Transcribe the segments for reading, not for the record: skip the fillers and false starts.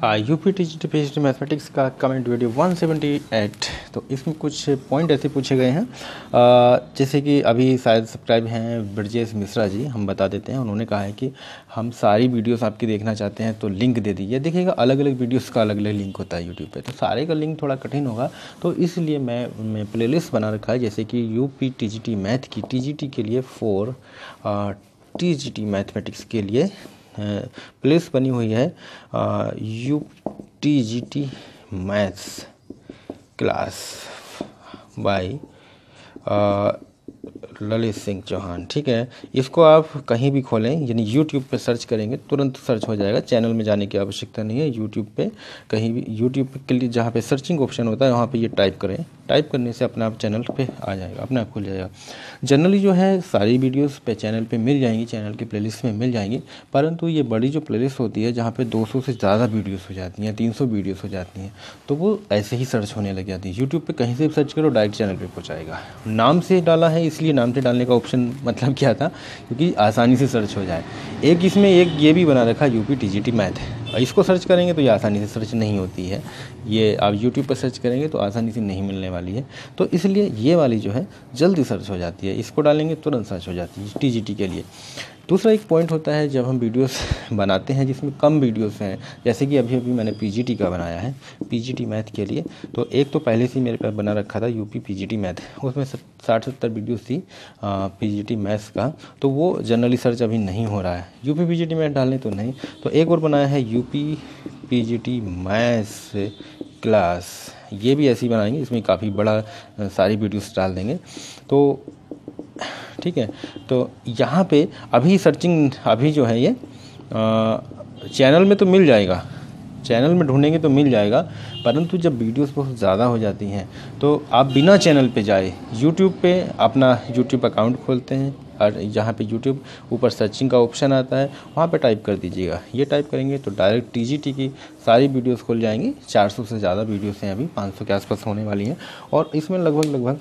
UP TGT PhD mathematics का comment video 178। तो इसमें कुछ पॉइंट ऐसे पूछे गए हैं, जैसे कि अभी शायद सब्सक्राइब हैं ब्रजेश मिश्रा जी, हम बता देते हैं। उन्होंने कहा है कि हम सारी वीडियोस आपकी देखना चाहते हैं तो लिंक दे दीजिए। देखिएगा अलग अलग वीडियोस का अलग अलग लिंक होता है यूट्यूब पे, तो सारे का लिंक थोड़ा कठिन होगा, तो इसलिए मैं प्लेलिस्ट बना रखा है। जैसे कि यूपी टीजीटी मैथ की टीजीटी के लिए 4 टीजीटी मैथमेटिक्स के लिए प्लेलिस्ट बनी हुई है U TGT maths class by Lalit Singh Chauhan. ठीक है, इसको आप कहीं भी खोलें, यानी यूट्यूब पे सर्च करेंगे तुरंत सर्च हो जाएगा, चैनल में जाने की आवश्यकता नहीं है। यूट्यूब पे कहीं भी, यूट्यूब के लिए जहाँ पे सर्चिंग ऑप्शन होता है वहाँ पे ये टाइप करें, टाइप करने से अपने आप चैनल पे आ जाएगा, अपने आप खुल जाएगा। जनरली जो है सारी वीडियोस पे चैनल पे मिल जाएंगी, चैनल की प्लेलिस्ट में मिल जाएंगी, परंतु ये बड़ी जो प्लेलिस्ट होती है जहाँ पे 200 से ज़्यादा वीडियोस हो जाती हैं, 300 वीडियोस हो जाती हैं, तो वो ऐसे ही सर्च होने लग जाती है। यूट्यूब पे कहीं से भी सर्च करो डायरेक्ट चैनल पे पहुँचाएगा। नाम से डाला है इसलिए नाम से डालने का ऑप्शन मतलब क्या था, क्योंकि आसानी से सर्च हो जाए। एक इसमें एक ये भी बना रखा यूपी टीजीटी मैथ, इसको सर्च करेंगे तो ये आसानी से सर्च नहीं होती है। ये आप यूट्यूब पर सर्च करेंगे तो आसानी से नहीं मिलने वाली है, तो इसलिए ये वाली जो है जल्दी सर्च हो जाती है, इसको डालेंगे तुरंत सर्च हो जाती है टीजीटी के लिए। दूसरा एक पॉइंट होता है जब हम वीडियोस बनाते हैं जिसमें कम वीडियोस हैं, जैसे कि अभी मैंने पीजीटी का बनाया है, पीजीटी मैथ के लिए, तो एक तो पहले से मेरे पास बना रखा था यूपी पीजीटी मैथ, उसमें 60-70 वीडियोस थी पीजीटी मैथ्स का, तो वो जनरली सर्च अभी नहीं हो रहा है। यूपी पीजीटी मैथ डालने तो नहीं, तो एक और बनाया है यूपी पीजीटी मैथ्स क्लास, ये भी ऐसी बनाएंगे, इसमें काफ़ी बड़ा सारी वीडियोस डाल देंगे। तो ठीक है, तो यहाँ पे अभी सर्चिंग अभी जो है ये चैनल में तो मिल जाएगा, चैनल में ढूंढेंगे तो मिल जाएगा, परंतु जब वीडियोस बहुत ज़्यादा हो जाती हैं तो आप बिना चैनल पे जाए यूट्यूब पे अपना यूट्यूब अकाउंट खोलते हैं, और जहाँ पे यूट्यूब ऊपर सर्चिंग का ऑप्शन आता है वहाँ पे टाइप कर दीजिएगा। ये टाइप करेंगे तो डायरेक्ट टीजीटी की सारी वीडियोस खुल जाएंगी। 400 से ज़्यादा वीडियोस हैं, अभी 500 के आसपास होने वाली हैं, और इसमें लगभग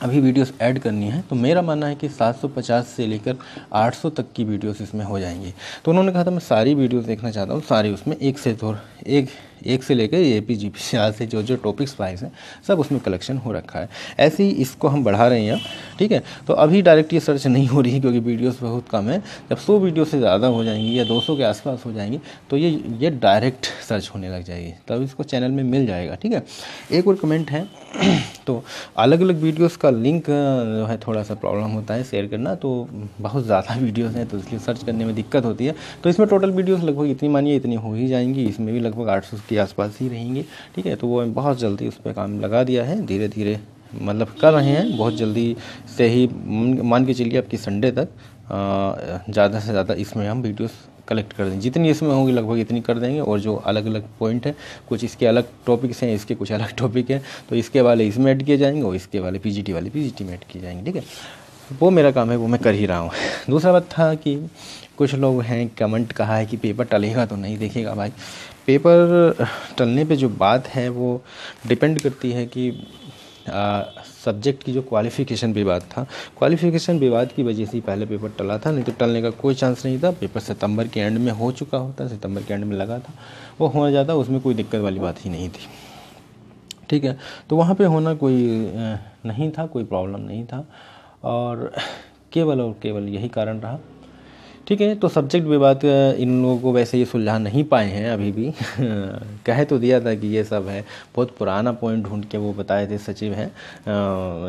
अभी वीडियोस ऐड करनी है, तो मेरा मानना है कि 750 से लेकर 800 तक की वीडियोस इसमें हो जाएंगी। तो उन्होंने कहा था मैं सारी वीडियोस देखना चाहता हूँ, सारी उसमें एक से लेकर एपीजीपी से जो टॉपिक्स वाइज हैं सब उसमें कलेक्शन हो रखा है। ऐसे ही इसको हम बढ़ा रहे हैं, ठीक है। तो अभी डायरेक्ट ये सर्च नहीं हो रही क्योंकि वीडियोस बहुत कम है। जब 100 वीडियो से ज़्यादा हो जाएंगी या 200 के आसपास हो जाएंगी तो ये डायरेक्ट सर्च होने लग जाएगी, तब इसको चैनल में मिल जाएगा, ठीक है। एक और कमेंट है तो अलग अलग वीडियोस का लिंक जो है थोड़ा सा प्रॉब्लम होता है शेयर करना, तो बहुत ज़्यादा वीडियोस हैं तो इसलिए सर्च करने में दिक्कत होती है। तो इसमें टोटल वीडियोस लगभग इतनी मानिए इतनी हो ही जाएंगी, इसमें भी लगभग 800 के आसपास ही रहेंगी, ठीक है। तो वो बहुत जल्दी उस पर काम लगा दिया है, धीरे धीरे मतलब कर रहे हैं, बहुत जल्दी से ही मान के चलिए आपकी संडे तक ज़्यादा से ज़्यादा इसमें हम वीडियोस कलेक्ट कर देंगे, जितनी इसमें होंगी लगभग इतनी कर देंगे। और जो अलग अलग पॉइंट है, कुछ इसके अलग टॉपिक्स हैं, इसके कुछ अलग टॉपिक हैं, तो इसके वाले इसमें ऐड किए जाएंगे और इसके वाले पीजीटी में ऐड किए जाएंगे, ठीक है। वो मेरा काम है, वो मैं कर ही रहा हूँ। दूसरा बात था कि कुछ लोग हैं कमेंट कहा है कि पेपर टलेगा तो नहीं। देखिएगा भाई, पेपर टलने पे जो बात है वो डिपेंड करती है कि सब्जेक्ट की जो क्वालिफ़िकेशन विवाद था, क्वालिफ़िकेशन विवाद की वजह से ही पहले पेपर टला था, नहीं तो टलने का कोई चांस नहीं था। पेपर सितंबर के एंड में हो चुका होता, सितंबर के एंड में लगा था, वो हो जाता, उसमें कोई दिक्कत वाली बात ही नहीं थी, ठीक है। तो वहाँ पे होना कोई नहीं था, कोई प्रॉब्लम नहीं था, और केवल यही कारण रहा, ठीक है। तो सब्जेक्ट विवाद इन लोगों को वैसे ये सुलझा नहीं पाए हैं अभी भी। कह तो दिया था कि ये सब है, बहुत पुराना पॉइंट ढूंढ के वो बताए थे, सचिव हैं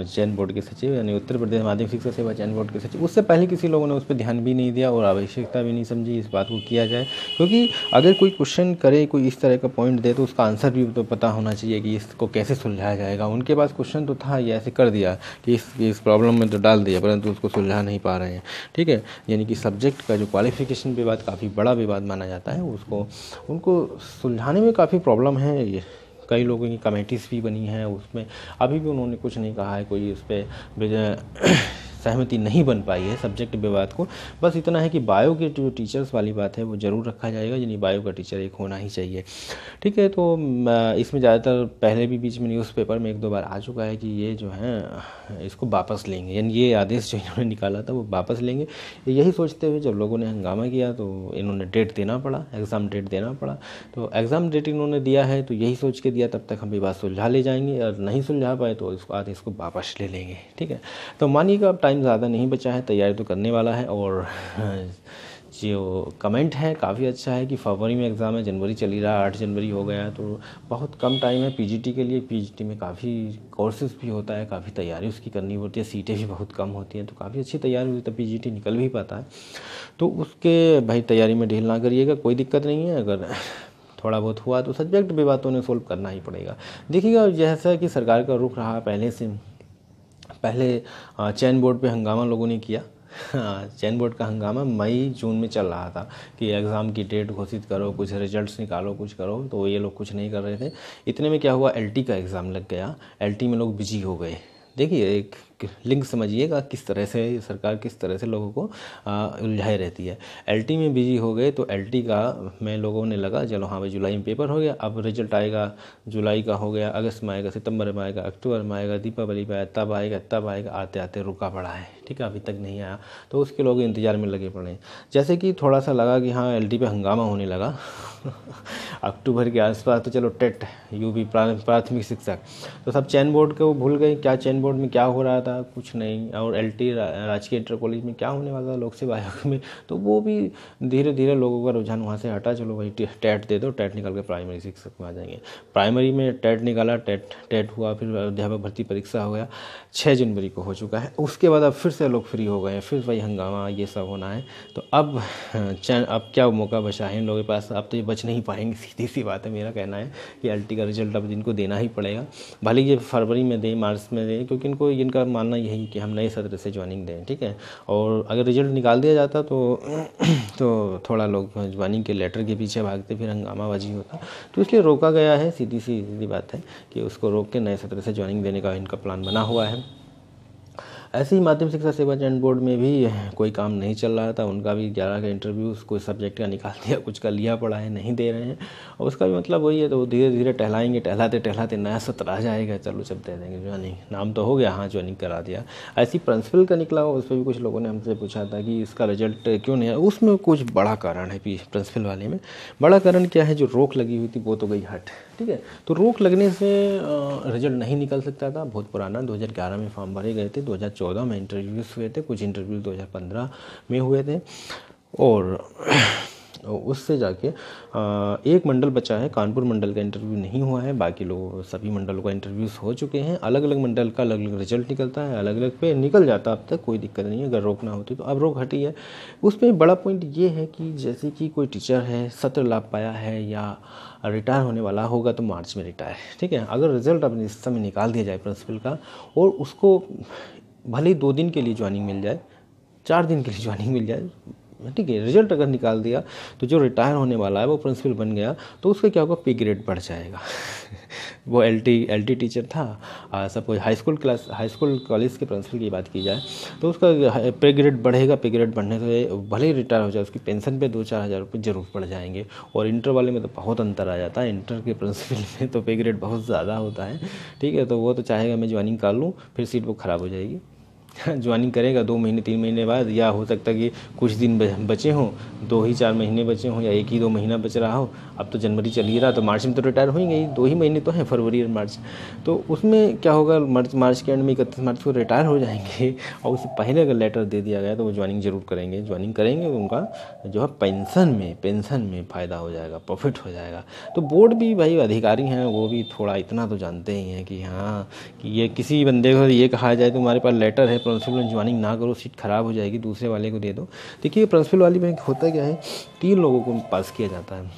चयन बोर्ड के सचिव, यानी उत्तर प्रदेश माध्यमिक शिक्षा सेवा चयन बोर्ड के सचिव। उससे पहले किसी लोगों ने उस पर ध्यान भी नहीं दिया और आवश्यकता भी नहीं समझी इस बात को किया जाए, क्योंकि अगर कोई क्वेश्चन करे, कोई इस तरह का पॉइंट दे, तो उसका आंसर भी तो पता होना चाहिए कि इसको कैसे सुलझाया जाएगा। उनके पास क्वेश्चन तो था, ये ऐसे कर दिया कि इस प्रॉब्लम में तो डाल दिया, परंतु उसको सुलझा नहीं पा रहे हैं, ठीक है। यानी कि सब्जेक्ट का जो क्वालिफ़िकेशन विवाद काफ़ी बड़ा विवाद माना जाता है, उनको सुलझाने में काफ़ी प्रॉब्लम है। ये कई लोगों की कमेटीज़ भी बनी हैं, उसमें अभी भी उन्होंने कुछ नहीं कहा है, कोई उस पर सहमति नहीं बन पाई है सब्जेक्ट विवाद को। बस इतना है कि बायो के जो टीचर्स वाली बात है वो ज़रूर रखा जाएगा, यानी बायो का टीचर एक होना ही चाहिए। ठीक है, तो इसमें ज़्यादातर पहले भी बीच में न्यूज़पेपर में 1-2 बार आ चुका है कि ये जो है इसको वापस लेंगे, यानी ये आदेश जो इन्होंने निकाला था वो वापस लेंगे। यही सोचते हुए जब लोगों ने हंगामा किया तो इन्होंने डेट देना पड़ा, एग्ज़ाम डेट देना पड़ा। तो एग्ज़ाम डेट इन्होंने दिया है तो यही सोच के दिया तब तक हम विवाद सुलझा ले जाएंगे, और नहीं सुलझा पाए तो इसको आदेश को वापस ले लेंगे। ठीक है, तो मानिएगा अब टाइम ज़्यादा नहीं बचा है, तैयारी तो करने वाला है। और जो कमेंट है काफ़ी अच्छा है कि फरवरी में एग्ज़ाम है, जनवरी चल ही रहा है, 8 जनवरी हो गया, तो बहुत कम टाइम है पीजीटी के लिए। पीजीटी में काफ़ी कोर्सेज भी होता है, काफ़ी तैयारी उसकी करनी होती है, सीटें भी बहुत कम होती हैं, तो काफ़ी अच्छी तैयारी होती है तब पीजीटी निकल भी पाता है। तो उसके भाई तैयारी में ढील ना करिएगा, कोई दिक्कत नहीं है। अगर थोड़ा बहुत हुआ तो सब्जेक्ट भी बातों ने सोल्व करना ही पड़ेगा। देखिएगा जैसा कि सरकार का रुख रहा पहले से, पहले चैन बोर्ड पे हंगामा लोगों ने किया। चैन बोर्ड का हंगामा मई जून में चल रहा था कि एग्ज़ाम की डेट घोषित करो, कुछ रिजल्ट्स निकालो, कुछ करो, तो ये लोग कुछ नहीं कर रहे थे। इतने में क्या हुआ, एलटी का एग्ज़ाम लग गया, एलटी में लोग बिजी हो गए। देखिए एक लिंक समझिएगा किस तरह से सरकार किस तरह से लोगों को उलझाए रहती है। एलटी में बिजी हो गए तो एलटी का में लोगों ने लगा चलो हाँ भाई जुलाई में पेपर हो गया, अब रिजल्ट आएगा, जुलाई का हो गया, अगस्त में आएगा, सितंबर में आएगा, अक्टूबर में आएगा, दीपावली पे तब आएगा तब आएगा, आते आते रुका पड़ा है। ठीक है, अभी तक नहीं आया, तो उसके लोग इंतज़ार में लगे पड़े हैं। जैसे कि थोड़ा सा लगा कि हाँ एलटी पे हंगामा होने लगा अक्टूबर के आसपास, तो चलो टेट यूपी प्राथमिक शिक्षक, तो सब चैन बोर्ड को भूल गए, क्या चैन बोर्ड में क्या हो रहा था, कुछ नहीं। और एलटी राजकीय इंटर कॉलेज में क्या होने वाला था, लोक सेवा आयोग में, तो वो भी धीरे धीरे लोगों का रुझान वहाँ से हटा, चलो भाई टेट दे दो, टेट निकल के प्राइमरी शिक्षक में आ जाएंगे। प्राइमरी में टेट निकाला, टेट हुआ, फिर अध्यापक भर्ती परीक्षा हो गया, 6 जनवरी को हो चुका है। उसके बाद अब फिर से लोग फ्री हो गए हैं, फिर वही हंगामा ये सब होना है। तो अब क्या मौका बचा है इन लोगों के पास, अब तो ये बच नहीं पाएंगे, सीधी सी बात है। मेरा कहना है कि एलटी का रिजल्ट अब इनको देना ही पड़ेगा, भले ये फरवरी में दें, मार्च में दें, क्योंकि इनका मानना यही कि हम नए सत्र से ज्वाइनिंग दें। ठीक है, और अगर रिजल्ट निकाल दिया जाता तो थोड़ा लोग ज्वाइनिंग के लेटर के पीछे भागते, फिर हंगामाबाजी होता, तो इसलिए रोका गया है। सीधी बात है कि उसको रोक के नए सत्र से ज्वाइनिंग देने का इनका प्लान बना हुआ है। ऐसे ही माध्यमिक शिक्षा सेवा चयन बोर्ड में भी कोई काम नहीं चल रहा था, उनका भी 11 का इंटरव्यूज़ कोई सब्जेक्ट का निकाल दिया, कुछ का लिया पड़ा है, नहीं दे रहे हैं। और उसका भी मतलब वही है, तो धीरे धीरे टहलाएंगे, टहलाते नया सत्र आ जाएगा, चलो जब दे देंगे ज्वाइनिंग, नाम तो हो गया, हाँ ज्वाइनिंग करा दिया। ऐसी प्रिंसिपल का निकला, उस पर भी कुछ लोगों ने हमसे पूछा था कि इसका रिजल्ट क्यों नहीं आया। उसमें कुछ बड़ा कारण है प्रिंसिपल वाले में। बड़ा कारण क्या है, जो रोक लगी हुई थी वो तो गई हट। ठीक है, तो रोक लगने से रिजल्ट नहीं निकल सकता था, बहुत पुराना, 2011 में फॉर्म भरे गए थे, 2014 में इंटरव्यूज़ हुए थे, कुछ इंटरव्यूज़ 2015 में हुए थे, और उससे जाके एक मंडल बचा है, कानपुर मंडल का इंटरव्यू नहीं हुआ है, बाकी लोग सभी मंडलों का इंटरव्यूज़ हो चुके हैं। अलग अलग मंडल का अलग अलग रिजल्ट निकलता है, अलग अलग पे निकल जाता है, अब तक कोई दिक्कत नहीं है। अगर रोकना होती तो अब रोक हटी है। उसमें बड़ा पॉइंट ये है कि जैसे कि कोई टीचर है, सत्र लाभ पाया है या रिटायर होने वाला होगा तो मार्च में रिटायर, ठीक है, अगर रिजल्ट अब इस समय निकाल दिया जाए प्रिंसिपल का, और उसको भले ही 2 दिन के लिए ज्वाइनिंग मिल जाए, 4 दिन के लिए ज्वाइनिंग मिल जाए, ठीक है, रिजल्ट अगर निकाल दिया तो जो रिटायर होने वाला है वो प्रिंसिपल बन गया, तो उसका क्या होगा, पे ग्रेड बढ़ जाएगा। वो एलटी टीचर था, सपोज हाई स्कूल कॉलेज के प्रिंसिपल की बात की जाए तो उसका पे ग्रेड बढ़ेगा। पे ग्रेड बढ़ने से भले ही रिटायर हो जाए, उसकी पेंशन पे 2-4 हज़ार रुपये जरूर बढ़ जाएंगे। और इंटर वाले में तो बहुत अंतर आ जाता है, इंटर के प्रिंसिपल में तो पे ग्रेड बहुत ज़्यादा होता है। ठीक है, तो वो तो चाहेगा मैं ज्वाइनिंग कर लूँ, फिर सीट वो ख़राब हो जाएगी। ज्वाइनिंग करेगा 2 महीने 3 महीने बाद, या हो सकता है कि कुछ दिन बचे हों, 2 ही 4 महीने बचे हों, या 1 ही 2 महीना बच रहा हो। अब तो जनवरी चल ही रहा, तो मार्च में तो रिटायर होंगे ही, 2 ही महीने तो हैं, फरवरी और मार्च। तो उसमें क्या होगा, मार्च के एंड में 31 मार्च को रिटायर हो जाएंगे, और उससे पहले अगर लेटर दे दिया गया तो वो ज्वाइनिंग जरूर करेंगे। ज्वाइनिंग करेंगे, उनका जो है पेंशन में फ़ायदा हो जाएगा, प्रॉफिट हो जाएगा। तो बोर्ड भी भाई अधिकारी हैं, वो भी थोड़ा इतना तो जानते ही हैं कि हाँ, कि ये किसी बंदे को ये कहा जाए तुम्हारे पास लेटर है, प्रिंसिपल में ज्वाइनिंग ना करो, सीट ख़राब हो जाएगी, दूसरे वाले को दे दो। देखिए प्रिंसिपल वाली में होता क्या है, 3 लोगों को पास किया जाता है,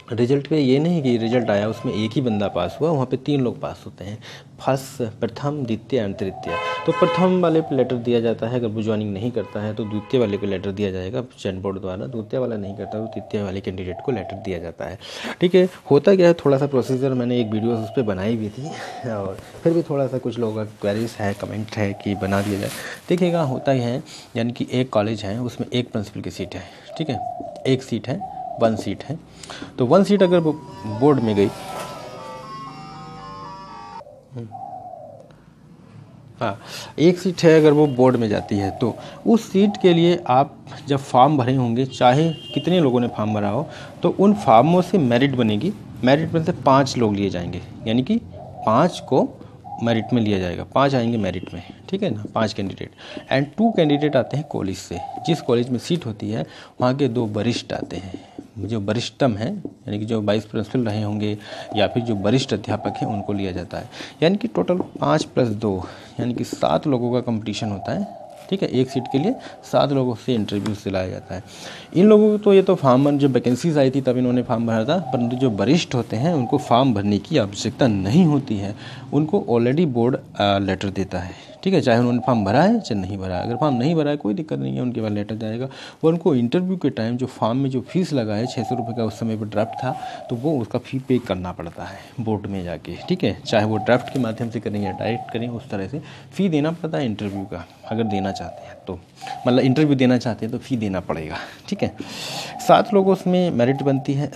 रिजल्ट पे ये नहीं कि रिजल्ट आया उसमें एक ही बंदा पास हुआ, वहाँ पे 3 लोग पास होते हैं, फर्स्ट, प्रथम, द्वितीय एंड तृतीय। तो प्रथम वाले पे लेटर दिया जाता है, अगर वो ज्वाइनिंग नहीं करता है तो द्वितीय वाले को लेटर दिया जाएगा चयन बोर्ड द्वारा, द्वितीय वाला नहीं करता तो तृतीय वाले कैंडिडेट को लेटर दिया जाता है। ठीक है, होता क्या है, थोड़ा सा प्रोसीजर मैंने एक वीडियो उस पर बनाई भी थी, और फिर भी थोड़ा सा कुछ लोगों का क्वेरीज है, कमेंट है कि बना दिया जाए। देखिएगा, होता ही है, यानी कि एक कॉलेज है, उसमें एक प्रिंसिपल की सीट है, ठीक है, एक सीट है, 1 सीट है, तो 1 सीट अगर वो बोर्ड में गई, हाँ, एक सीट है अगर वो बोर्ड में जाती है, तो उस सीट के लिए आप जब फॉर्म भरे होंगे, चाहे कितने लोगों ने फॉर्म भरा हो, तो उन फॉर्मों से मेरिट बनेगी। मेरिट में से 5 लोग लिए जाएंगे, यानी कि 5 को मेरिट में लिया जाएगा, 5 आएंगे मेरिट में, ठीक है ना, 5 कैंडिडेट, एंड 2 कैंडिडेट आते हैं कॉलेज से। जिस कॉलेज में सीट होती है वहाँ के 2 वरिष्ठ आते हैं, जो वरिष्ठतम हैं, यानी कि जो वाइस प्रिंसिपल रहे होंगे या फिर जो वरिष्ठ अध्यापक हैं, उनको लिया जाता है। यानी कि टोटल 5 + 2 यानी कि 7 लोगों का कंपटीशन होता है, ठीक है, एक सीट के लिए 7 लोगों से इंटरव्यू दिलाया जाता है। इन लोगों को तो ये तो फॉर्म, जब वैकेंसीज आई थी तब इन्होंने फॉर्म भरा था, परंतु जो वरिष्ठ होते हैं उनको फॉर्म भरने की आवश्यकता नहीं होती है, उनको ऑलरेडी बोर्ड लेटर देता है, ठीक है, चाहे उन्होंने फॉर्म भरा है चाहे नहीं भरा है। अगर फॉर्म नहीं भरा है कोई दिक्कत नहीं है, उनके पास लेटर जाएगा, और उनको इंटरव्यू के टाइम जो फॉर्म में जो फीस लगा है 600 रुपये का, उस समय पर ड्राफ्ट था, तो वो उसका फ़ी पे करना पड़ता है बोर्ड में जाके, ठीक है, चाहे वो ड्राफ्ट के माध्यम से करें या डायरेक्ट करें, उस तरह से फ़ी देना पड़ता है इंटरव्यू का, अगर देना चाहते हैं तो, मतलब इंटरव्यू देना चाहते हैं तो फ़ी देना पड़ेगा, ठीक है। 7 लोगों उसमें मेरिट बनती है,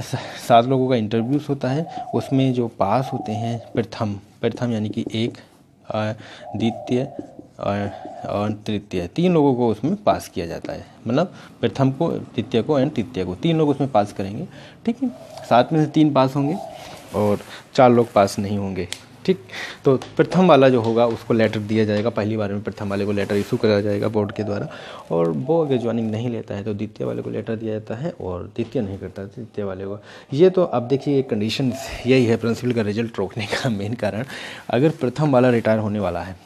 7 लोगों का इंटरव्यूज़ होता है, उसमें जो पास होते हैं प्रथम यानी कि 1, द्वितीय और तृतीय, 3 लोगों को उसमें पास किया जाता है, मतलब प्रथम को, द्वितीय को एंड तृतीय को, 3 लोग उसमें पास करेंगे, ठीक है। 7 में से 3 पास होंगे और 4 लोग पास नहीं होंगे, ठीक। तो प्रथम वाला जो होगा उसको लेटर दिया जाएगा, पहली बार में प्रथम वाले को लेटर इशू करा जाएगा बोर्ड के द्वारा, और वो अगर ज्वाइनिंग नहीं लेता है तो द्वितीय वाले को लेटर दिया जाता है, और द्वितीय नहीं करता है तृतीय वाले को। ये तो अब देखिए कंडीशन यही है प्रिंसिपल का रिजल्ट रोकने का मेन कारण। अगर प्रथम वाला रिटायर होने वाला है,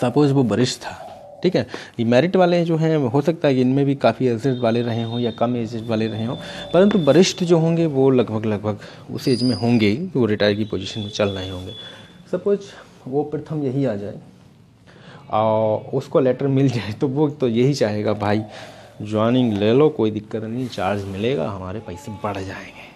सपोज़ वो वरिष्ठ था, ठीक है, ये मेरिट वाले जो हैं हो सकता है कि इनमें भी काफ़ी एजेड वाले रहे हों या कम एजेड वाले रहे हों, परंतु वरिष्ठ जो होंगे वो लगभग उस एज में होंगे ही, वो रिटायर की पोजीशन में चल रहे होंगे। सपोज वो प्रथम यही आ जाए और उसको लेटर मिल जाए, तो वो तो यही चाहेगा, भाई ज्वाइनिंग ले लो, कोई दिक्कत नहीं, चार्ज मिलेगा, हमारे पैसे बढ़ जाएंगे।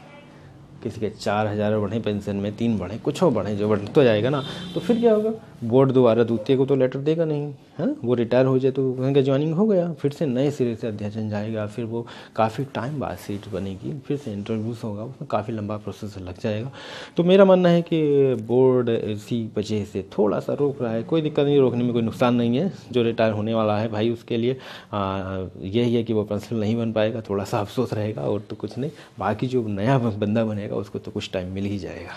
किसी के 4,000 बढ़े पेंशन में, 3 बढ़े, कुछ हो बढ़े, जो बढ़ तो जाएगा ना। तो फिर क्या होगा, बोर्ड दोबारा द्वितीय को तो लेटर देगा नहीं, है ना, वो रिटायर हो जाए तो कहेंगे ज्वाइनिंग हो गया, फिर से नए सिरे से अध्याचन जाएगा, फिर वो काफ़ी टाइम बाद सीट बनेगी, फिर से इंटरव्यूज़ होगा, उसमें काफ़ी लंबा प्रोसेस लग जाएगा। तो मेरा मानना है कि बोर्ड इसी वजह से थोड़ा सा रोक रहा है, कोई दिक्कत नहीं, रोकने में कोई नुकसान नहीं है। जो रिटायर होने वाला है भाई उसके लिए यही है कि वो प्रिंसिपल नहीं बन पाएगा, थोड़ा सा अफसोस रहेगा, और तो कुछ नहीं। बाकी जो नया बंदा बनेगा उसको तो कुछ टाइम मिल ही जाएगा।